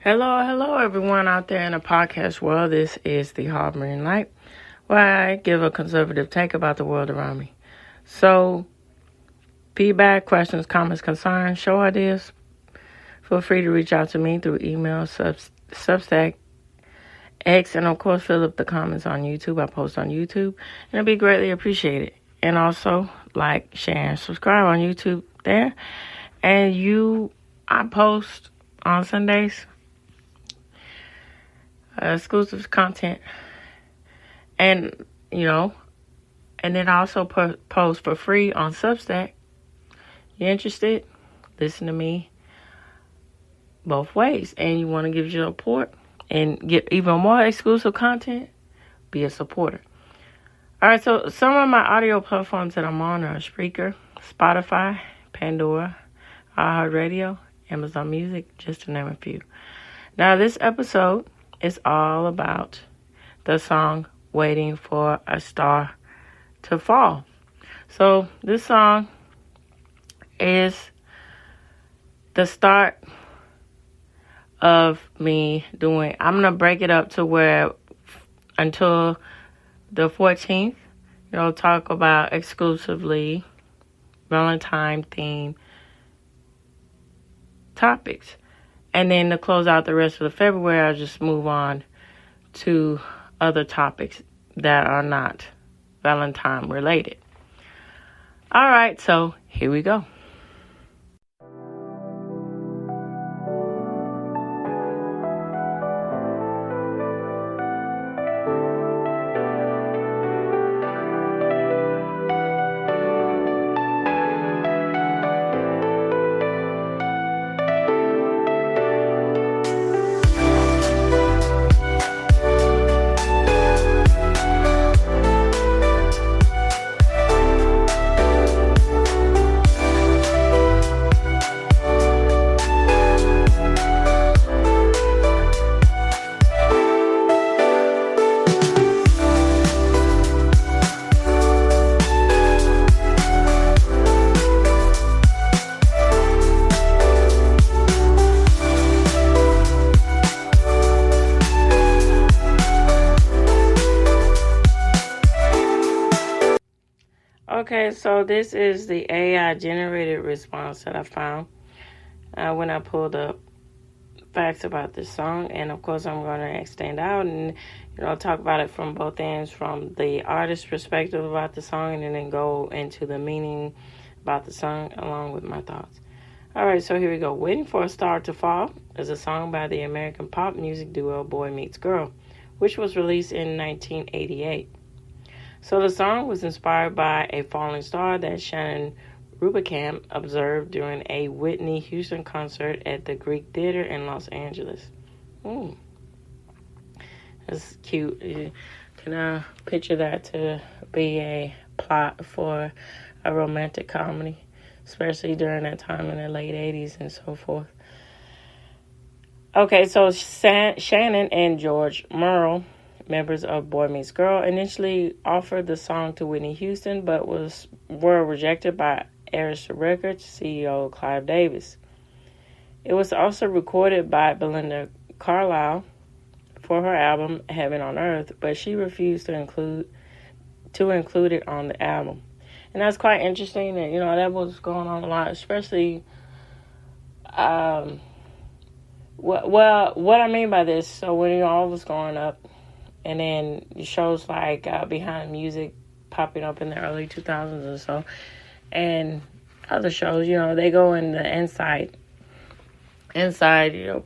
Hello, everyone out there in the podcast world. This is the Harboring Light, where I give a conservative take about the world around me. So, feedback, questions, comments, concerns, show ideas, feel free to reach out to me through email, Substack, X, and of course, fill up the comments on YouTube. I post on YouTube, and it'll be greatly appreciated. And also, like, share, and subscribe on YouTube there. And I post on Sundays. Exclusive content, and then I also post for free on Substack. You interested? Listen to me both ways, and you want to give your support and get even more exclusive content, be a supporter. All right, so some of my audio platforms that I'm on are Spreaker, Spotify, Pandora, iHeartRadio, Amazon Music, just to name a few. Now, this episode is all about the song Waiting for a Star to Fall. So this song is the start of me I'm going to break it up to where until the 14th, talk about exclusively Valentine theme topics. And then to close out the rest of the February, I'll just move on to other topics that are not Valentine related. All right, so here we go. Okay, so this is the AI-generated response that I found when I pulled up facts about this song. And, of course, I'm going to extend out and, talk about it from both ends, from the artist's perspective about the song, and then go into the meaning about the song along with my thoughts. All right, so here we go. Waiting for a Star to Fall is a song by the American pop music duo Boy Meets Girl, which was released in 1988. So the song was inspired by a falling star that Shannon Rubicam observed during a Whitney Houston concert at the Greek Theater in Los Angeles. That's cute. Can I picture that to be a plot for a romantic comedy, especially during that time in the late 80s and so forth. Okay, so Shannon and George Merle, members of Boy Meets Girl, initially offered the song to Whitney Houston, but were rejected by Arista Records CEO Clive Davis. It was also recorded by Belinda Carlisle for her album Heaven on Earth, but she refused to include it on the album. And that's quite interesting that, that was going on a lot, especially what I mean by this, so when all was growing up, and then shows like Behind Music popping up in the early 2000s or so, and other shows, they go in the inside,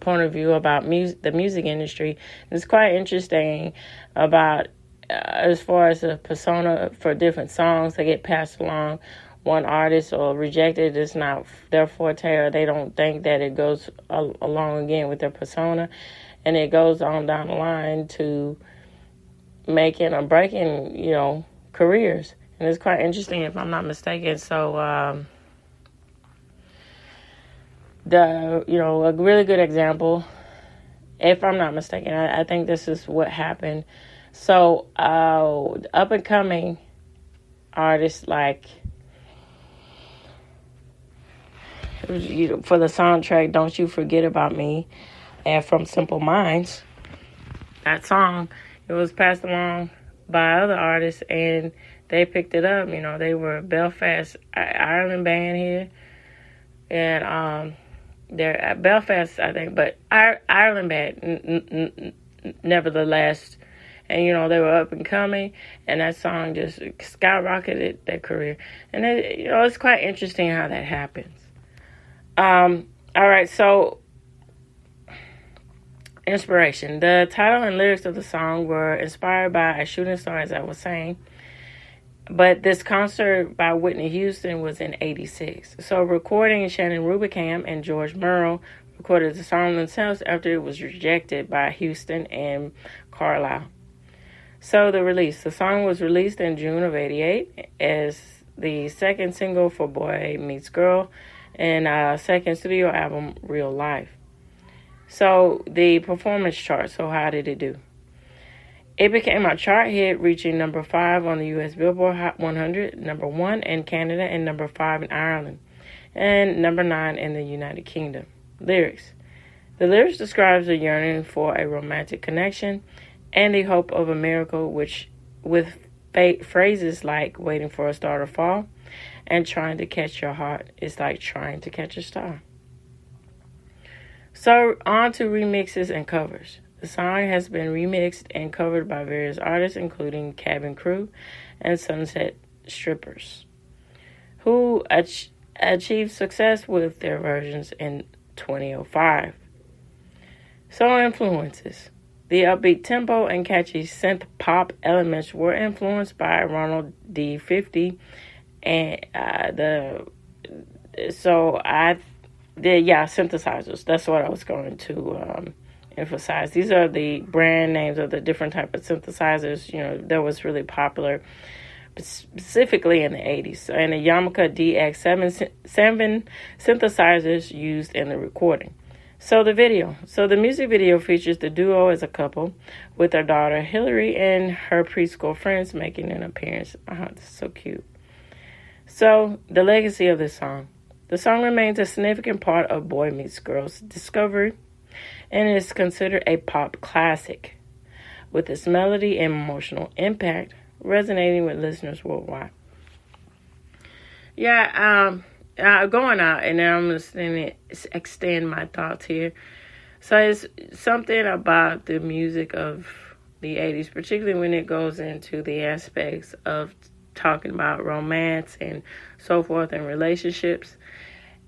point of view about the music industry. And it's quite interesting about as far as the persona for different songs that get passed along. One artist or rejected is not their forte, or they don't think that it goes along again with their persona, and it goes on down the line to making or breaking, careers. And it's quite interesting, if I'm not mistaken. So, a really good example, if I'm not mistaken, I think this is what happened. So, up and coming artists like, for the soundtrack, Don't You Forget About Me, and from Simple Minds. That song, it was passed along by other artists, and they picked it up. You know, they were a Belfast, Ireland band here, and they're at Belfast, I think, but Ireland band, nevertheless. And, you know, they were up and coming, and that song just skyrocketed their career. And, you know, it's quite interesting how that happens. All right, so inspiration. The title and lyrics of the song were inspired by a shooting star, as I was saying. But this concert by Whitney Houston was in 86. So recording Shannon Rubicam and George Merle recorded the song themselves after it was rejected by Houston and Carlisle. So the release. The song was released in June of 88 as the second single for Boy Meets Girl and second studio album, Real Life. So the performance chart. So how did it do? It became a chart hit, reaching number 5 on the U.S. Billboard Hot 100, number 1 in Canada, and number 5 in Ireland, and number 9 in the United Kingdom. Lyrics. The lyrics describes a yearning for a romantic connection and the hope of a miracle, which with phrases like waiting for a star to fall and trying to catch your heart is like trying to catch a star. So on to remixes and covers. The song has been remixed and covered by various artists, including Cabin Crew and Sunset Strippers, who achieved success with their versions in 2005. So influences. The upbeat tempo and catchy synth pop elements were influenced by Ronald D. 50 and synthesizers. That's what I was going to emphasize. These are the brand names of the different type of synthesizers, you know, that was really popular, specifically in the 80s. And the Yamaha DX7 synthesizers used in the recording. So the video. So the music video features the duo as a couple with their daughter Hillary and her preschool friends making an appearance. This is so cute. So the legacy of this song. The song remains a significant part of Boy Meets Girl's discovery and is considered a pop classic with its melody and emotional impact resonating with listeners worldwide. Going out, and then I'm going to extend my thoughts here. So it's something about the music of the 80s, particularly when it goes into the aspects of talking about romance and so forth and relationships.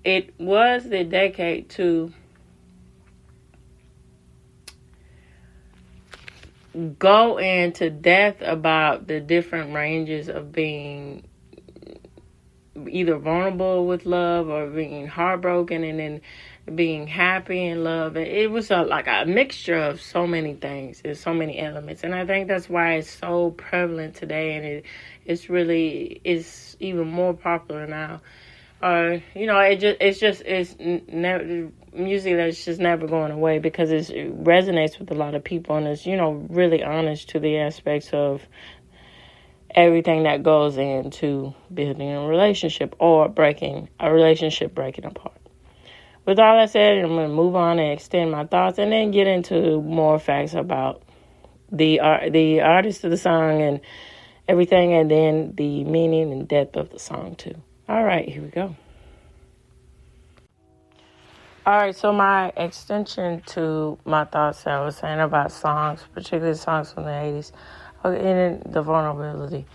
It was the decade to go into depth about the different ranges of being either vulnerable with love or being heartbroken and then being happy in love. It was like a mixture of so many things and so many elements. And I think that's why it's so prevalent today, and it's really is even more popular now. It's never music that's just never going away because it resonates with a lot of people, and it's, you know, really honest to the aspects of everything that goes into building a relationship or breaking apart. With all that said, I'm going to move on and extend my thoughts and then get into more facts about the artist of the song and everything, and then the meaning and depth of the song too. All right, here we go. All right, so my extension to my thoughts that I was saying about songs, particularly songs from the 80s, and the vulnerability.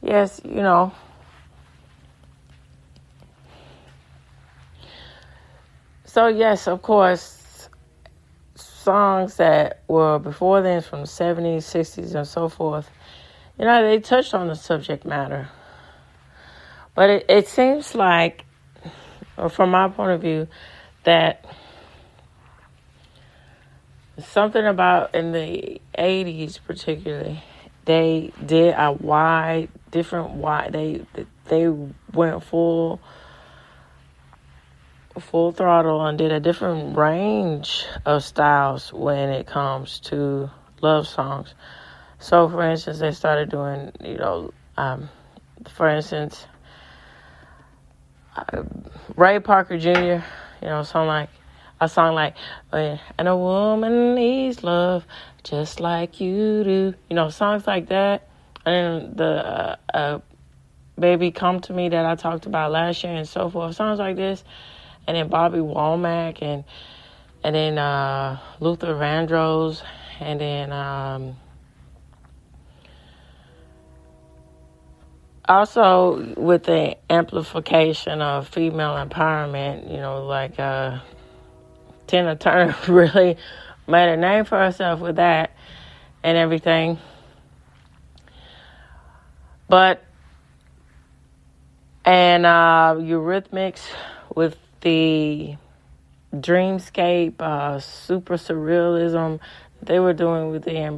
Yes, you know, so yes, of course, songs that were before then from the 70s, 60s, and so forth, you know, they touched on the subject matter. But it seems like, or from my point of view, that something about in the 80s particularly, they did a they went full throttle and did a different range of styles when it comes to love songs. So, for instance, they started doing, Ray Parker Jr., song like a song like, and a woman needs love just like you do. Songs like that. And then the Baby Come to Me that I talked about last year and so forth. Songs like this. And then Bobby Womack and then Luther Vandross. And then also with the amplification of female empowerment, like Tina Turner really made a name for herself with that and everything. And Eurythmics with the dreamscape, super surrealism they were doing with their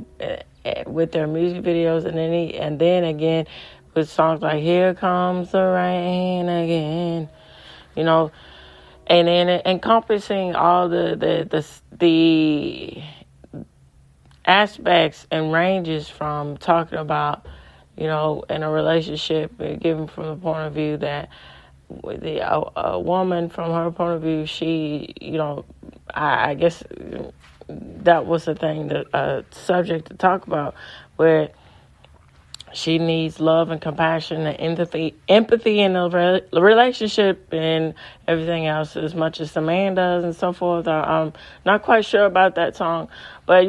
music videos, and then again with songs like "Here Comes the Rain Again," and then encompassing all the aspects and ranges from talking about, in a relationship, given from the point of view that a woman, from her point of view, she, I guess that was the thing, the subject to talk about, where she needs love and compassion and empathy in a relationship and everything else as much as the man does and so forth. I'm not quite sure about that song, but,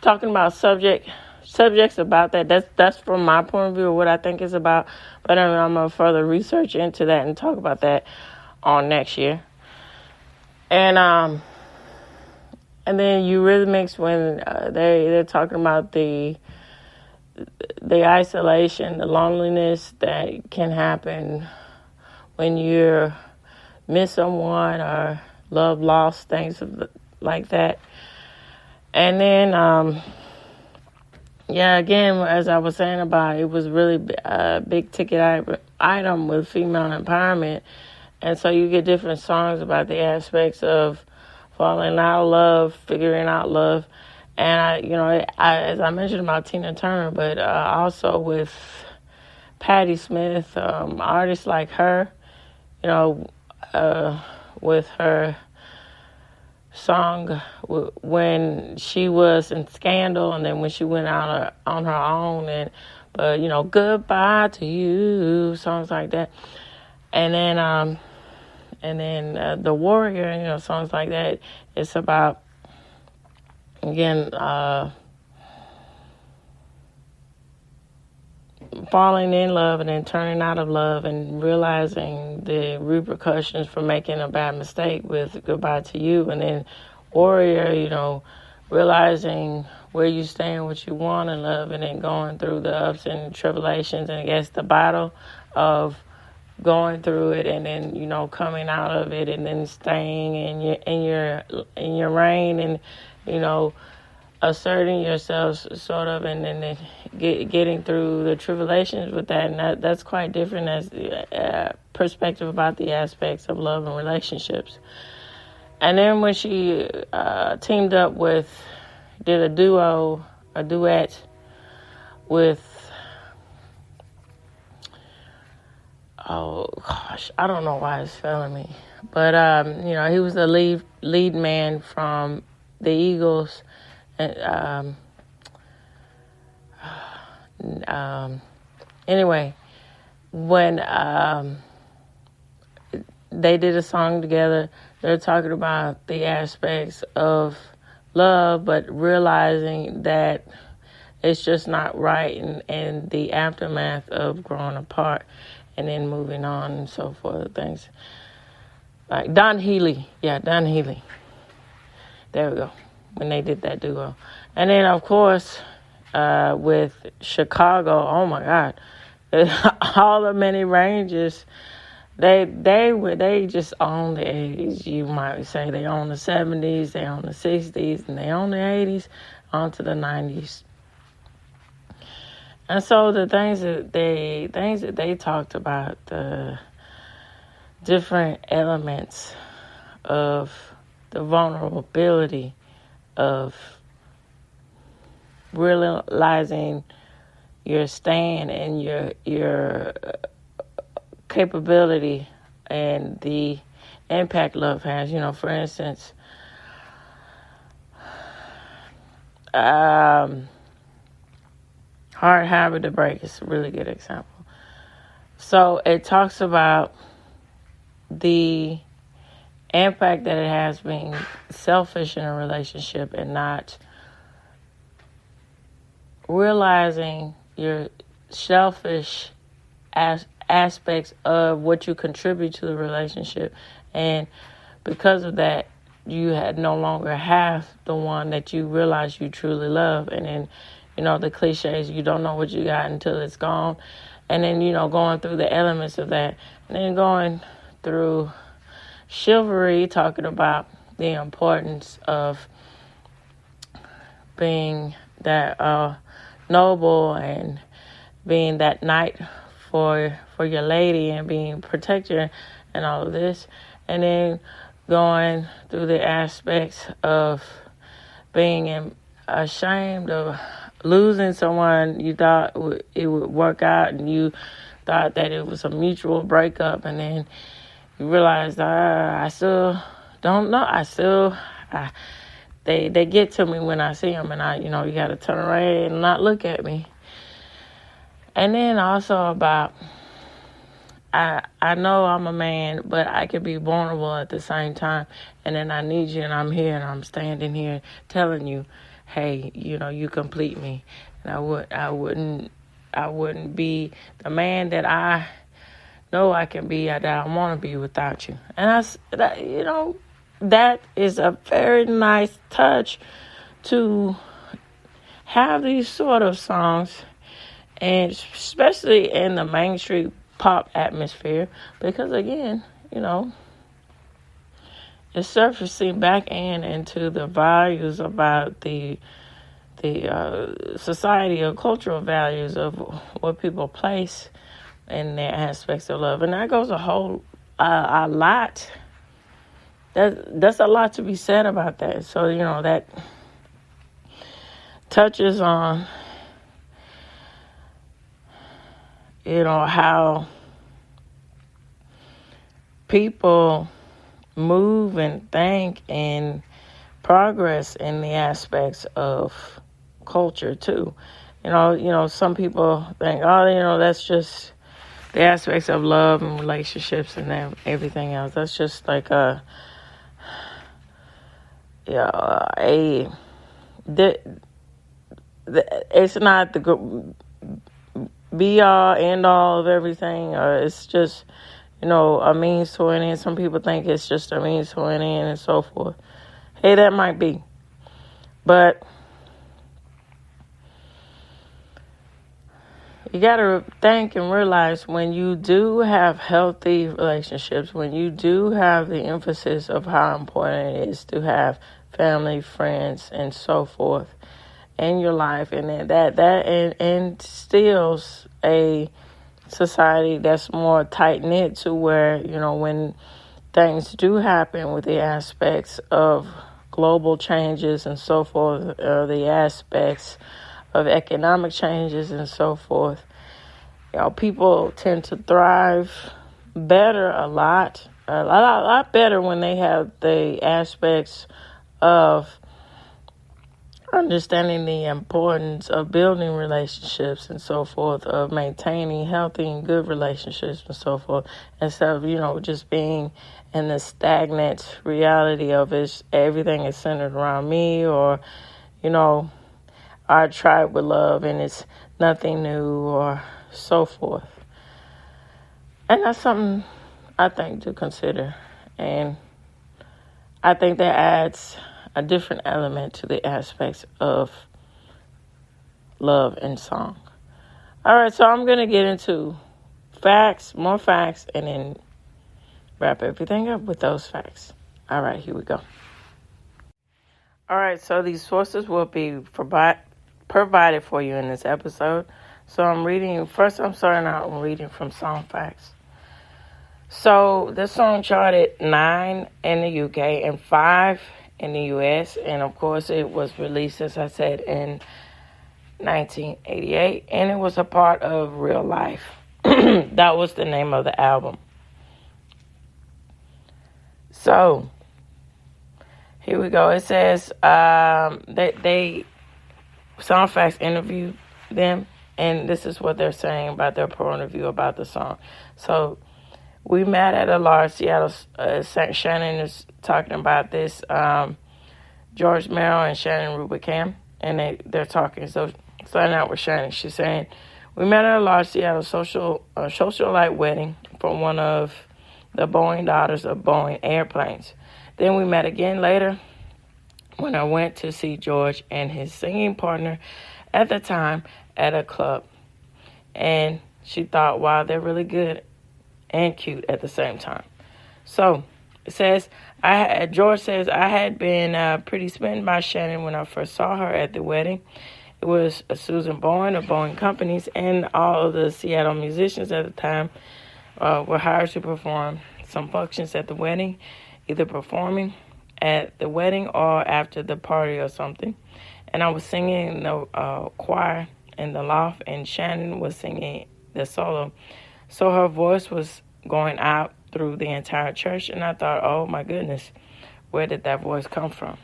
talking about subjects about that's from my point of view of what I think it's about. But I'm going to further research into that and talk about that on next year. And then Eurythmics, when they're talking about the isolation, the loneliness that can happen when you miss someone or love lost, things like that. And then, again, as I was saying about, it was really a big ticket item with female empowerment. And so you get different songs about the aspects of falling out of love, figuring out love. And I as I mentioned about Tina Turner, but also with Patti Smith, artists like her, with her song when she was in Scandal, and then when she went out on her own, but Goodbye to You, songs like that, and then The Warrior, songs like that. It's about, again, falling in love and then turning out of love and realizing the repercussions for making a bad mistake with Goodbye to You. And then Warrior, realizing where you stand, what you want in love, and then going through the ups and tribulations, and I guess the battle of going through it, and then coming out of it, and then staying in your reign, and asserting yourself, sort of, and then getting through the tribulations with that. And that's quite different as the perspective about the aspects of love and relationships. And then when she teamed up did a duet with, oh gosh, I don't know why it's failing me, but he was the lead man from the Eagles. And anyway, when they did a song together, they're talking about the aspects of love, but realizing that it's just not right, and the aftermath of growing apart and then moving on and so forth. Things like Don Healy. There we go. When they did that duo. And then, of course, with Chicago, oh my God, all the many ranges, they just own the 80s. You might say they own the 70s, they own the 60s, and they own the 80s onto the 90s. And so the things that they talked about, the different elements of the vulnerability of realizing your stand and your capability and the impact love has. For instance, Hard Habit to Break is a really good example. So it talks about the impact that it has being selfish in a relationship and not realizing your selfish aspects of what you contribute to the relationship. And because of that, you had no longer have the one that you realize you truly love. And then, the cliches, you don't know what you got until it's gone. And then, going through the elements of that. And then going through chivalry, talking about the importance of being that noble and being that knight for your lady and being protector and all of this. And then going through the aspects of being ashamed of losing someone you thought it would work out, and you thought that it was a mutual breakup, and then you realize I still don't know. They get to me when I see them, and you got to turn around and not look at me. And then also about, I know I'm a man, but I can be vulnerable at the same time. And then I need you, and I'm here, and I'm standing here telling you, hey, you complete me. And I wouldn't be the man that I know I can be, that I want to be without you. And that is a very nice touch to have these sort of songs, and especially in the mainstream pop atmosphere, because again, it's surfacing back into the values about the society or cultural values of what people place in their aspects of love. And that goes a lot. That's a lot to be said about that. So, that touches on, how people move and think and progress in the aspects of culture too. Some people think, that's just the aspects of love and relationships and everything else. That's just like it's not the be all end all of everything. It's just a means to an end. Some people think it's just a means to an end and so forth. Hey, that might be, but you got to think and realize, when you do have healthy relationships, when you do have the emphasis of how important it is to have family, friends, and so forth in your life, and that instills a society that's more tight-knit, to where, when things do happen with the aspects of global changes and so forth, the aspects of economic changes and so forth, people tend to thrive better a lot better when they have the aspects of understanding the importance of building relationships and so forth, of maintaining healthy and good relationships and so forth, instead of, just being in the stagnant reality of everything is centered around me, or, our tribe with love and it's nothing new, or so forth. And that's something I think to consider. And I think that adds a different element to the aspects of love and song. All right, so I'm going to get into more facts, and then wrap everything up with those facts. All right, here we go. All right, so these sources will be provided for you in this episode. So I'm starting out and reading from Song Facts. So this song charted 9 in the UK and 5 in the US. And of course, it was released, as I said, in 1988. And it was a part of Real Life. That was the name of the album. So here we go. It says they Songfacts interviewed them, and this is what they're saying about their point of view about the song. So we met at a large Seattle. Shannon is talking about this. George Merrill and Shannon Rubicam, and they're talking. So starting out with Shannon, she's saying, we met at a large Seattle socialite wedding for one of the Boeing daughters of Boeing Airplanes. Then we met again later when I went to see George and his singing partner at the time at a club. And she thought, wow, they're really good and cute at the same time. So it says, George says, I had been pretty smitten by Shannon when I first saw her at the wedding. It was Susan Bowen of Boeing Companies, and all of the Seattle musicians at the time were hired to perform some functions at the wedding, either performing at the wedding or after the party or something. And I was singing in the choir in the loft, and Shannon was singing the solo. So her voice was going out through the entire church, and I thought, oh my goodness, where did that voice come from?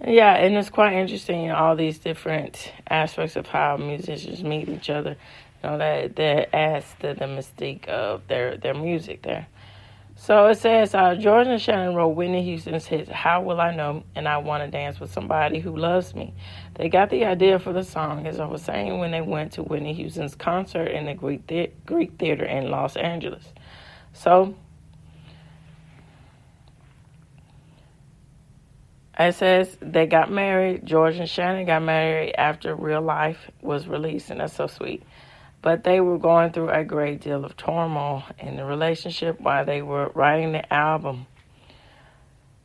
Yeah, and it's quite interesting, all these different aspects of how musicians meet each other. You know, that adds to the mystique of their music there. So it says, George and Shannon wrote Whitney Houston's hit, How Will I Know, and I Want to Dance with Somebody Who Loves Me. They got the idea for the song, as I was saying, when they went to Whitney Houston's concert in the Greek Theater in Los Angeles. So it says they got married. George and Shannon got married after Real Life was released, and that's so sweet. But they were going through a great deal of turmoil in the relationship while they were writing the album.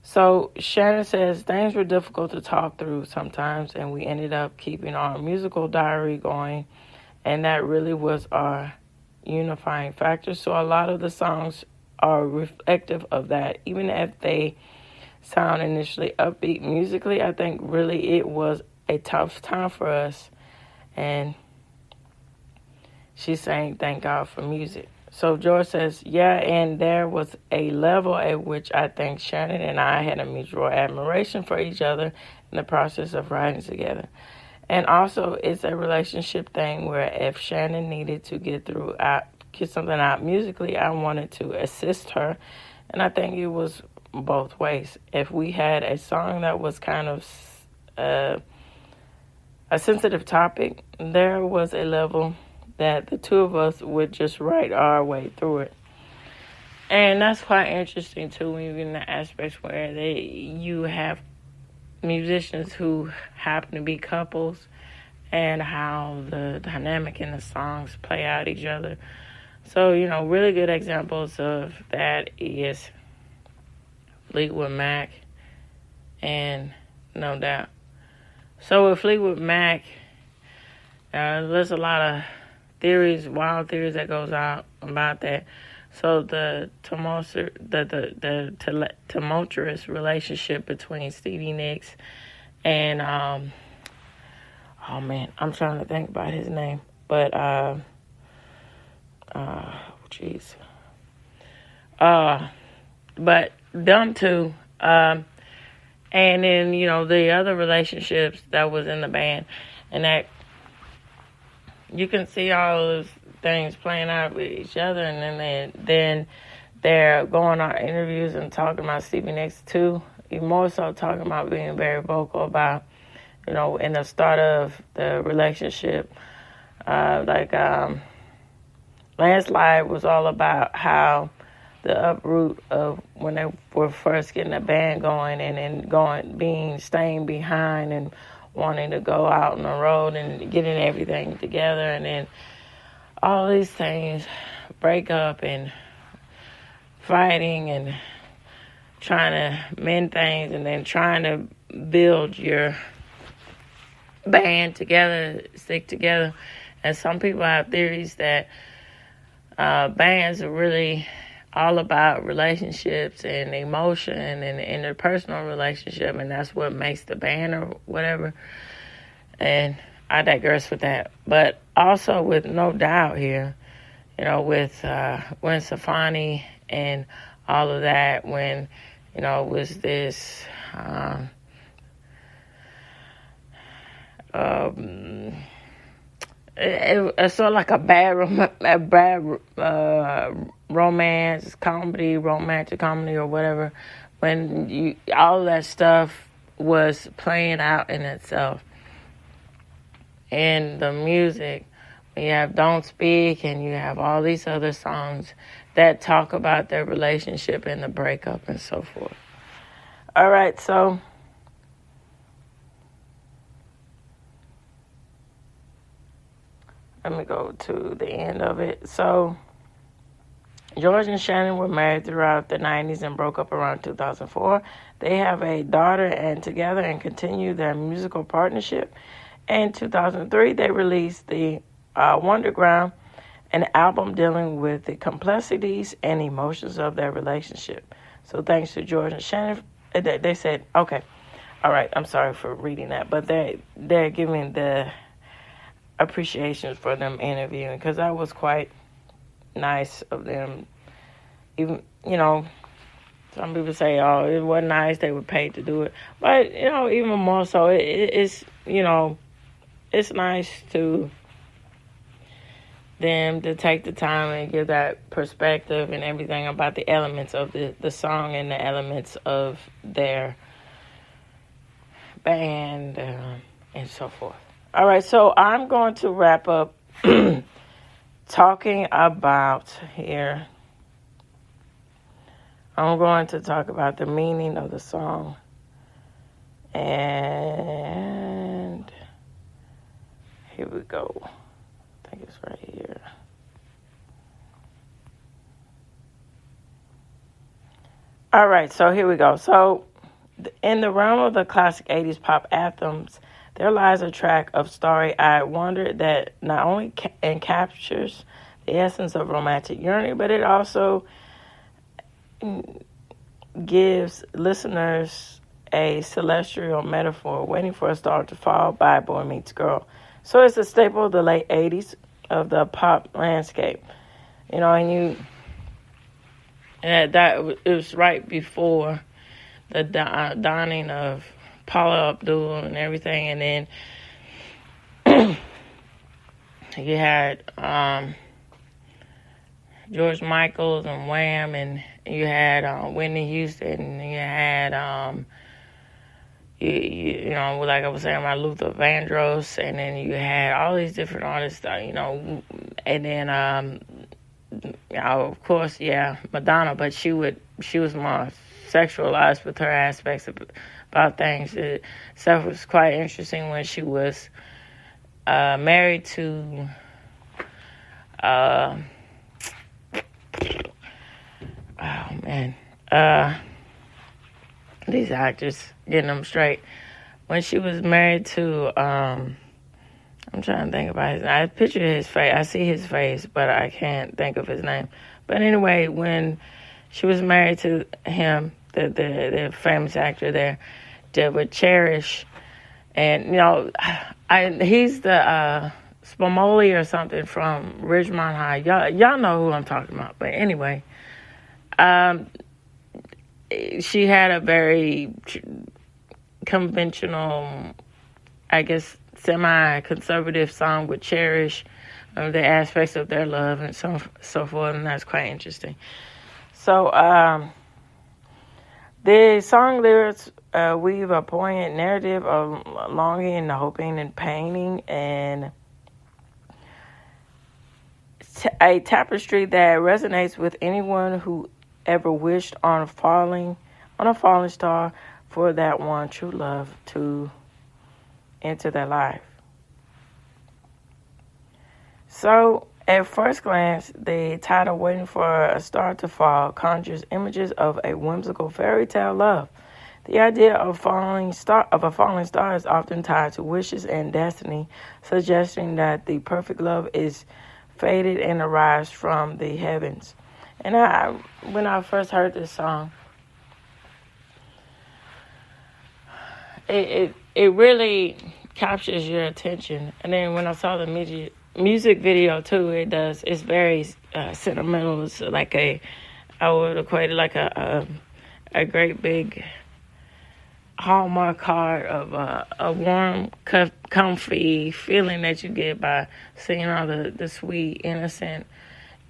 So Shannon says things were difficult to talk through sometimes, and we ended up keeping our musical diary going, and that really was our unifying factor. So a lot of the songs are reflective of that, even if they sound initially upbeat musically. I think really it was a tough time for us, and she's saying thank God for music. So George says, yeah, and there was a level at which I think Shannon and I had a mutual admiration for each other in the process of writing together. And also, it's a relationship thing where if Shannon needed to get something out musically, I wanted to assist her. And I think it was both ways. If we had a song that was kind of a sensitive topic, there was a level that the two of us would just write our way through it. And that's quite interesting, too, when you're in the aspects where you have musicians who happen to be couples and how the dynamic in the songs play out each other. So, really good examples of that is Fleetwood Mac and No Doubt. So with Fleetwood Mac, there's a lot of wild theories that goes out about that. So the tumultuous relationship between Stevie Nicks and I'm trying to think about his name, but but them two, and then the other relationships that was in the band, and that you can see all those things playing out with each other, and then they're going on interviews and talking about Stevie Nicks too. More so talking about being very vocal about, in the start of the relationship, Landslide was all about how the uproot of when they were first getting the band going, and then staying behind and wanting to go out on the road and getting everything together, and then all these things break up and fighting and trying to mend things, and then trying to build your band together, stick together. And some people have theories that bands are really all about relationships and emotion and interpersonal relationship, and that's what makes the band or whatever. And I digress with that. But also with No Doubt here, with Gwen Stefani and all of that, when, it was this it's sort of like a bad romance comedy, romantic comedy, or whatever. When all that stuff was playing out in itself, and the music, you have Don't Speak, and you have all these other songs that talk about their relationship and the breakup and so forth. All right, so let me go to the end of it. So George and Shannon were married throughout the 90s and broke up around 2004. They have a daughter and together and continue their musical partnership. In 2003, they released the Wonderground, an album dealing with the complexities and emotions of their relationship. So thanks to George and Shannon, they said, okay, all right, I'm sorry for reading that, but they're giving the appreciation for them interviewing, because that was quite nice of them. Even, some people say, oh, it wasn't nice, they were paid to do it. But, even more so, it's nice to them to take the time and give that perspective and everything about the elements of the song and the elements of their band and so forth. All right, so I'm going to wrap up talking about here. I'm going to talk about the meaning of the song. And here we go. I think it's right here. All right, so here we go. So in the realm of the classic 80s pop anthems, there lies a track of starry-eyed wonder that not only captures the essence of romantic yearning, but it also gives listeners a celestial metaphor waiting for a star to fall by Boy Meets Girl. So it's a staple of the late 80s of the pop landscape. It was right before the dawning of Paula Abdul and everything, and then you had George Michael and Wham, and you had Whitney Houston, and you had like I was saying about Luther Vandross, and then you had all these different artists, and then of course, Madonna, but she was more sexualized with her aspects about things. So it was quite interesting when she was married to these actors, getting them straight. When she was married to I'm trying to think about his name. I picture his face. I see his face, but I can't think of his name. But anyway, when she was married to him, the famous actor there, with Cherish, and he's the Spumoni or something from Ridgemont High. Y'all know who I'm talking about. But anyway, she had a very conventional, I guess, semi-conservative song with Cherish, the aspects of their love and so forth, and that's quite interesting. So the song lyrics weave a poignant narrative of longing and hoping and painting, and a tapestry that resonates with anyone who ever wished on a falling star for that one true love to enter their life. So, at first glance, the title "Waiting for a Star to Fall" conjures images of a whimsical fairy tale love. The idea of a falling star is often tied to wishes and destiny, suggesting that the perfect love is fated and arrives from the heavens. And when I first heard this song, it really captures your attention. And then when I saw the music video too, it's very sentimental. It's like I would equate it like a great big hallmark card of a warm, comfy feeling that you get by seeing all the sweet, innocent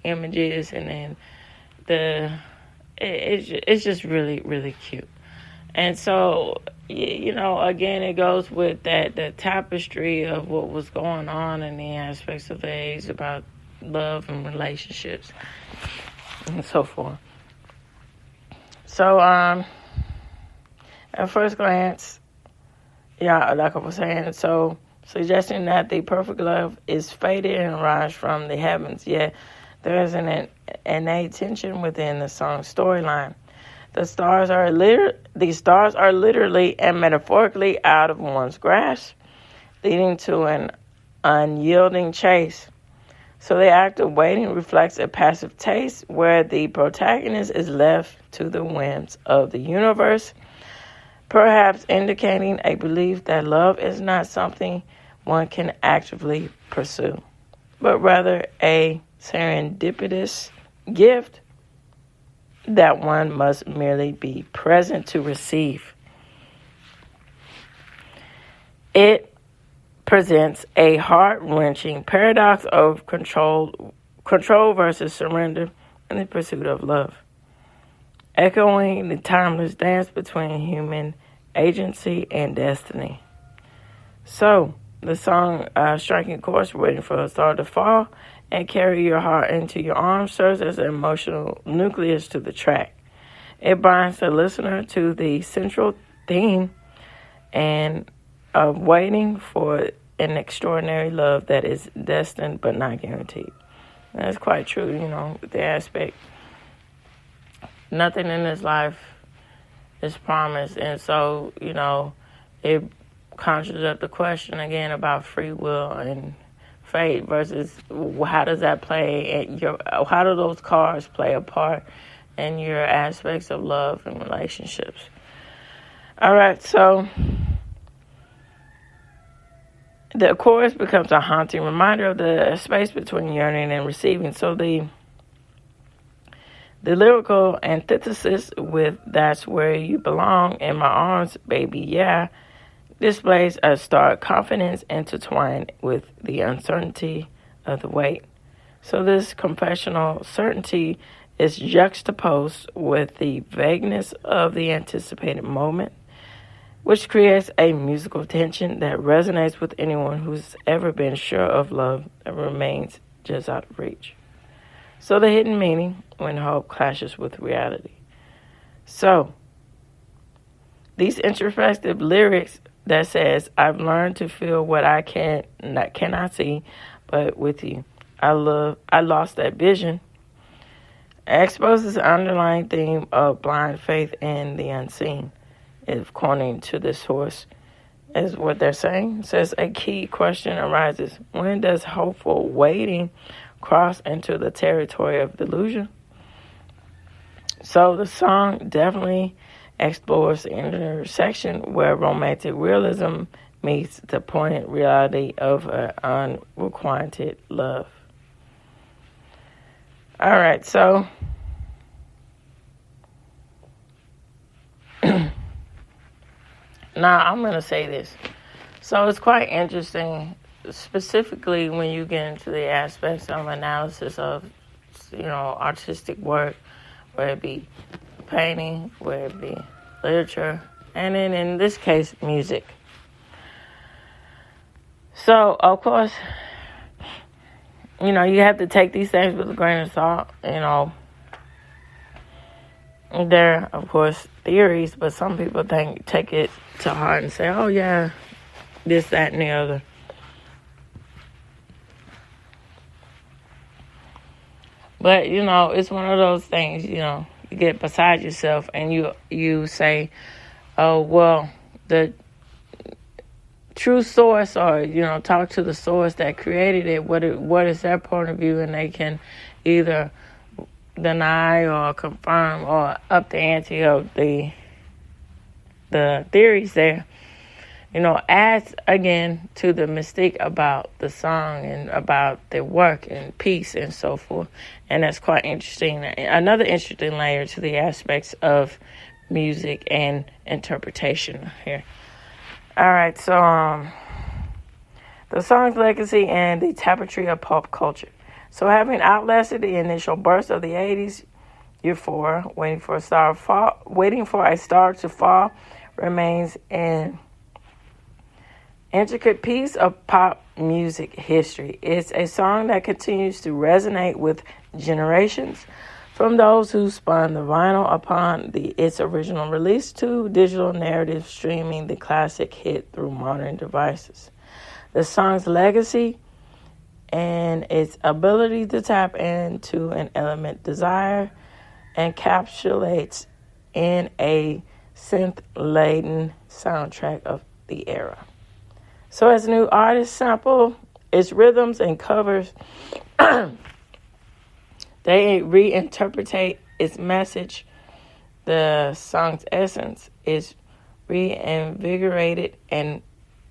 images, and then it's just really, really cute. And so, again, it goes with the tapestry of what was going on in the aspects of the age about love and relationships and so forth. So, at first glance, like I was saying, so suggesting that the perfect love is fated and arrives from the heavens, yet there is an innate tension within the song's storyline. The stars are literally and metaphorically out of one's grasp, leading to an unyielding chase. So the act of waiting reflects a passive taste where the protagonist is left to the whims of the universe, perhaps indicating a belief that love is not something one can actively pursue, but rather a serendipitous gift that one must merely be present to receive. It presents a heart-wrenching paradox of control versus surrender in the pursuit of love, echoing the timeless dance between human agency and destiny. So, the song Striking Course, Waiting for a Star to Fall, and Carry Your Heart into Your Arms serves as an emotional nucleus to the track. It binds the listener to the central theme and of waiting for an extraordinary love that is destined but not guaranteed. And that's quite true, the aspect. Nothing in this life is promised. And so, it conjures up the question again about free will and fate versus how does that play and how do those cards play a part in your aspects of love and relationships. All right, so the chorus becomes a haunting reminder of the space between yearning and receiving. So the lyrical antithesis with "That's Where You Belong in My Arms, Baby, Yeah," displays a stark confidence intertwined with the uncertainty of the wait. So this confessional certainty is juxtaposed with the vagueness of the anticipated moment, which creates a musical tension that resonates with anyone who's ever been sure of love that remains just out of reach. So the hidden meaning when hope clashes with reality. So these introspective lyrics that says, I've learned to feel what I cannot see, but with you, I lost that vision, exposes the underlying theme of blind faith in the unseen. If according to this source, is what they're saying. It says a key question arises. When does hopeful waiting cross into the territory of delusion? So the song definitely explores the intersection where romantic realism meets the poignant reality of unrequited love. All right, so now I'm going to say this. So it's quite interesting, specifically when you get into the aspects of analysis of, artistic work, whether it be painting, whether it be literature, and then in this case, music. So, of course, you have to take these things with a grain of salt. There, of course, theories, but some people take it to heart and say, oh, yeah, this, that, and the other. But, it's one of those things, you get beside yourself and you say, oh, well, the true source, or, talk to the source that created it, what is their point of view, and they can either deny or confirm or up the ante of the theories there. Adds again to the mystique about the song and about the work and piece and so forth. And that's quite interesting. Another interesting layer to the aspects of music and interpretation here. All right, so the song's legacy and the tapestry of pop culture. So having outlasted the initial burst of the 80s euphoria, waiting for a star to fall remains an intricate piece of pop music history. It's a song that continues to resonate with generations, from those who spun the vinyl upon its original release to digital narrative streaming the classic hit through modern devices. The song's legacy and its ability to tap into an element desire encapsulates in a synth-laden soundtrack of the era. So as new artists sample its rhythms and covers, they reinterpret its message. The song's essence is reinvigorated and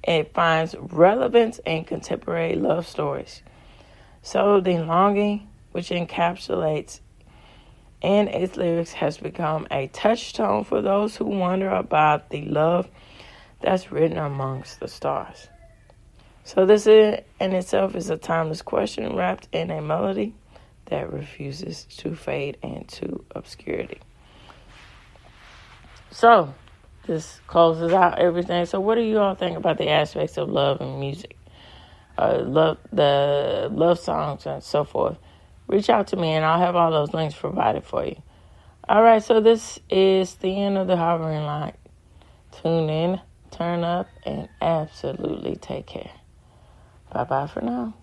it finds relevance in contemporary love stories. So the longing, which encapsulates in its lyrics, has become a touchstone for those who wonder about the love that's written amongst the stars. So this in itself is a timeless question wrapped in a melody that refuses to fade into obscurity. So this closes out everything. So what do you all think about the aspects of love and music? The love songs and so forth. Reach out to me and I'll have all those links provided for you. All right, so this is the end of the Hovering Line. Tune in, turn up, and absolutely take care. Bye-bye for now.